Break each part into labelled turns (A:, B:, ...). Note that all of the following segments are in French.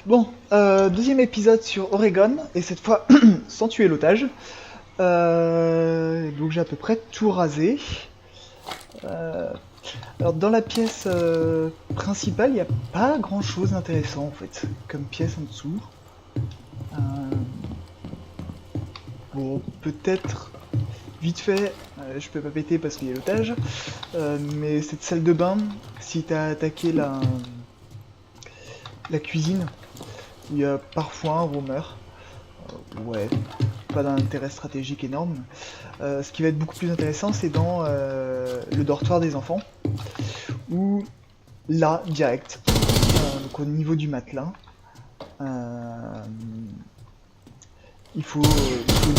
A: Bon, deuxième épisode sur Oregon, et cette fois sans tuer l'otage. Donc j'ai à peu près tout rasé. Euh, alors dans la pièce principale, il n'y a pas grand chose d'intéressant en fait, comme pièce en dessous. Euh, bon, peut-être vite fait, je peux pas péter parce qu'il y a l'otage, mais cette salle de bain, si t'as attaqué la cuisine, il y a parfois un roamer. Ouais, pas d'intérêt stratégique énorme. Ce qui va être beaucoup plus intéressant, c'est dans le dortoir des enfants, où là, direct, donc au niveau du matelas, il faut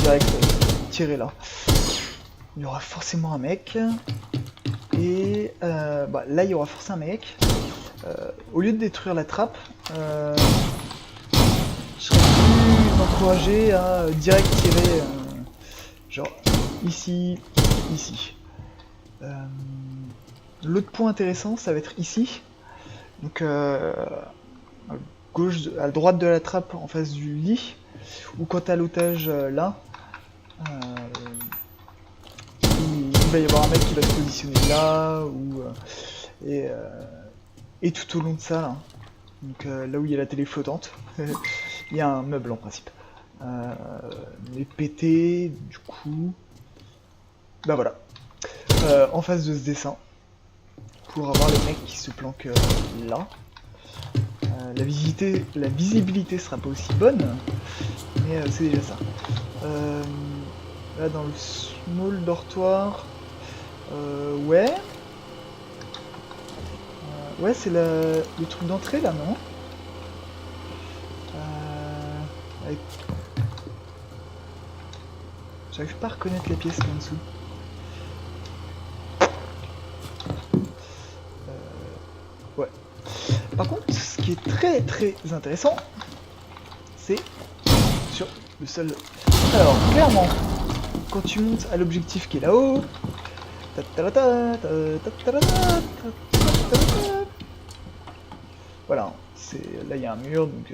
A: direct tirer là. Il y aura forcément un mec, et là il y aura forcément un mec. Au lieu de détruire la trappe, je serais plus encouragé à direct tirer, genre ici, ici. L'autre point intéressant, ça va être ici. Donc à gauche, à droite de la trappe, en face du lit, ou quand t'as l'otage là, il va y avoir un mec qui va se positionner là, et tout au long de ça, là, donc là où il y a la télé flottante, il y a un meuble en principe. Mais pété, du coup, bah voilà, en face de ce dessin, pour avoir les mecs qui se planquent là. La visibilité sera pas aussi bonne, mais c'est déjà ça. Là dans le small dortoir, ouais. Ouais, c'est le truc d'entrée là, non? Avec... J'arrive pas à reconnaître les pièces en dessous. Ouais. Par contre, ce qui est très très intéressant, c'est sur le sol. Alors, clairement, quand tu montes à l'objectif qui est là-haut, voilà, là il y a un mur, donc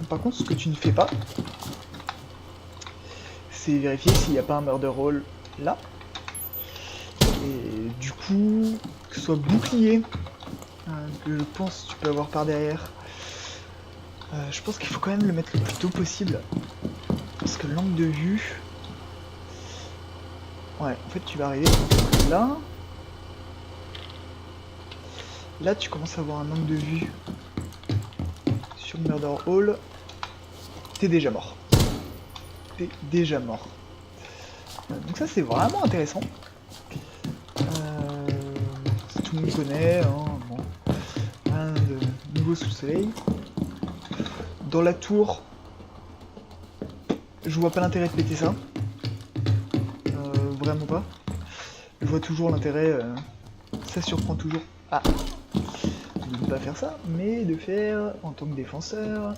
A: par contre, ce que tu ne fais pas, c'est vérifier s'il n'y a pas un murder roll là. Et du coup, que ce soit bouclier, que je pense que tu peux avoir par derrière, je pense qu'il faut quand même le mettre le plus tôt possible. Parce que l'angle de vue... Ouais, en fait tu vas arriver là. Là tu commences à avoir un angle de vue sur le Murder Hall. T'es déjà mort. T'es déjà mort. Donc ça c'est vraiment intéressant. Tout le monde connaît, hein, bon. Rien de nouveau sous le soleil. Dans la tour, je vois pas l'intérêt de péter ça. Vraiment pas. Je vois toujours l'intérêt, ça surprend toujours. Ah, de ne pas faire ça, mais de faire en tant que défenseur.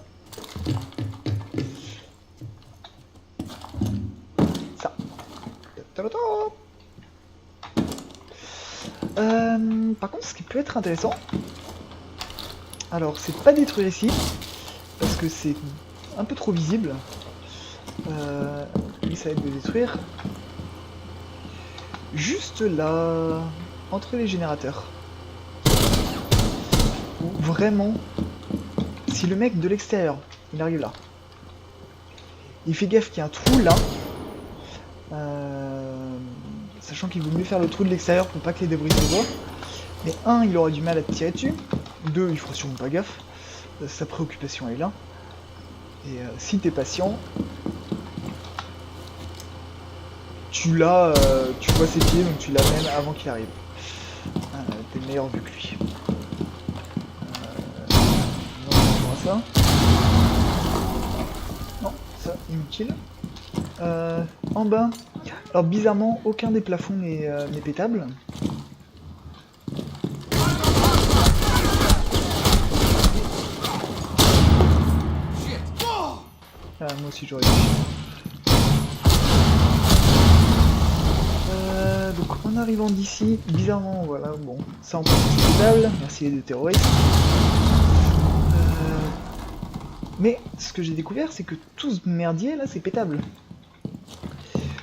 A: Ça. Par contre, ce qui peut être intéressant, alors c'est pas détruire ici, parce que c'est un peu trop visible. Mais ça va être de détruire juste là, entre les générateurs. Où vraiment, si le mec de l'extérieur, il arrive là, il fait gaffe qu'il y a un trou là, sachant qu'il vaut mieux faire le trou de l'extérieur pour pas que les débris se voient. Mais un, il aura du mal à te tirer dessus. Deux, il fera sûrement pas gaffe. Sa préoccupation est là. Et si t'es patient, tu l'as, tu vois ses pieds, donc tu l'amènes avant qu'il arrive. T'es meilleur vu que lui. Non, on va ça. Non, ça, inutile. En bas, alors bizarrement, aucun des plafonds n'est pétable. Ah, moi aussi j'aurais dû. Donc en arrivant d'ici, bizarrement, voilà, bon, ça en plus c'est pétable, merci les deux terroristes. Mais ce que j'ai découvert, c'est que tout ce merdier là, c'est pétable.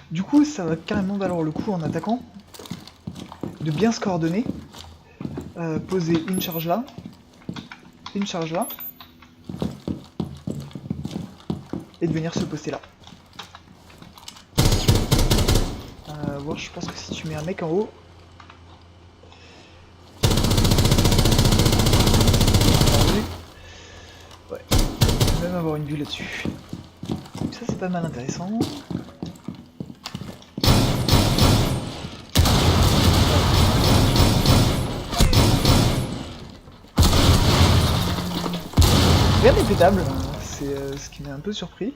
A: Du coup, ça va carrément valoir le coup en attaquant de bien se coordonner, poser une charge là, et de venir se poster là. Bon, je pense que si tu mets un mec en haut, ouais, tu peux même avoir une vue là-dessus. Ça c'est pas mal intéressant. Rien n'est pétable, c'est ce qui m'a un peu surpris.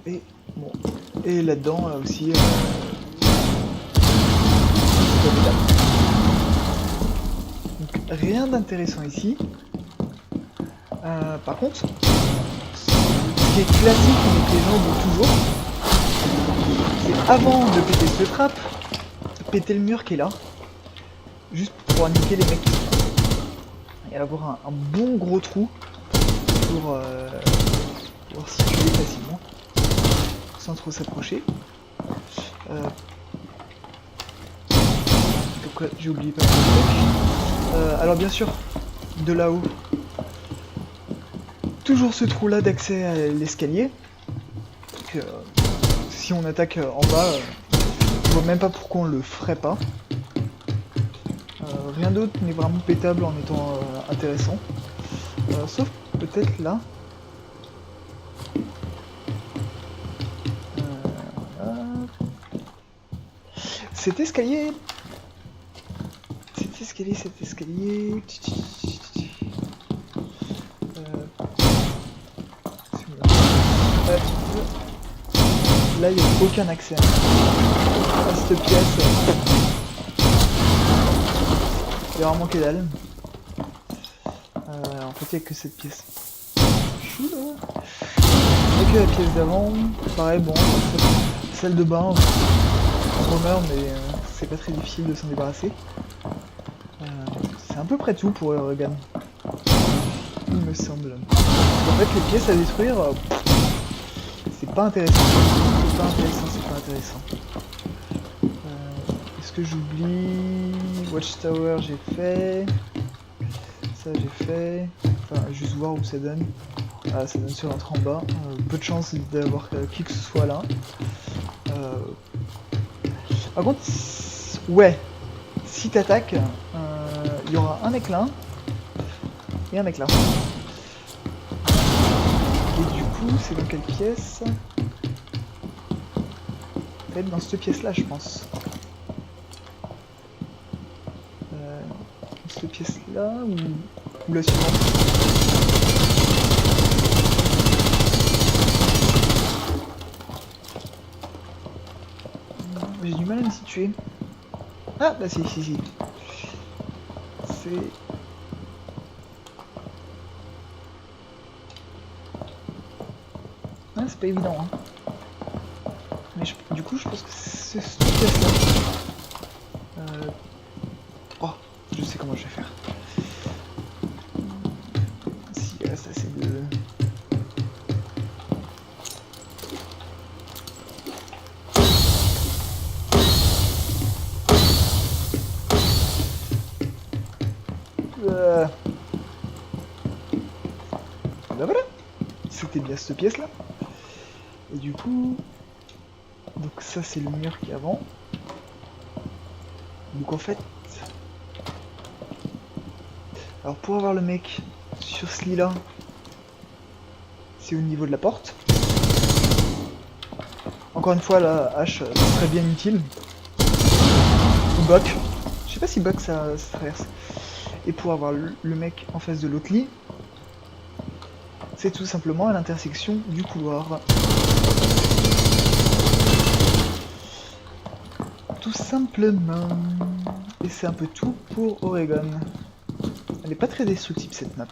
A: Et bon, et là-dedans aussi. Donc rien d'intéressant ici. Par contre, ce qui est classique mais que les gens oublient toujours, c'est avant de péter ce trap, péter le mur qui est là, juste pour pouvoir niquer les mecs qui sont là. Et avoir un bon gros trou pour pouvoir situer facilement, sans trop s'approcher. Pourquoi j'ai oublié pas mal de trucs. Alors bien sûr, de là-haut, toujours ce trou là d'accès à l'escalier. Si on attaque en bas, je vois même pas pourquoi on le ferait pas. Rien d'autre n'est vraiment pétable en étant intéressant. Sauf peut-être là. Cet escalier. Là, il n'y a aucun accès à cette pièce. Il y a vraiment que dalle. En fait, il n'y a que cette pièce. Chou là. Il n'y a que la pièce d'avant. Pareil, bon, celle de bain. On meurt, mais c'est pas très difficile de s'en débarrasser. C'est à peu près tout pour Eurogame, il me semble. En fait, les pièces à détruire, c'est pas intéressant. C'est pas intéressant. Est-ce que j'oublie? Watchtower, j'ai fait. Ça, j'ai fait. Enfin, juste voir où ça donne. Ah, ça donne sur l'entrée en bas. Peu de chance d'avoir qui que ce soit là. Par contre, ouais, si t'attaques, il y aura un mec là et un mec là. Et du coup, c'est dans quelle pièce? Peut-être dans cette pièce là, je pense. Dans cette pièce là ou la suivante? J'ai du mal à me situer. Ah bah si. C'est... Ah, c'est pas évident hein. Mais du coup je pense que c'est cette pièce là. Oh, je sais comment je vais faire. S'il reste assez de... Bah voilà, c'était bien cette pièce là. Et du coup, donc ça c'est le mur qui est avant. Donc en fait, alors pour avoir le mec sur ce lit là, c'est au niveau de la porte. Encore une fois la hache serait bien utile. Ou Buck, je sais pas si Buck ça traverse. Et pour avoir le mec en face de l'autre lit, c'est tout simplement à l'intersection du couloir. Tout simplement. Et c'est un peu tout pour Oregon. Elle est pas très destructible cette map.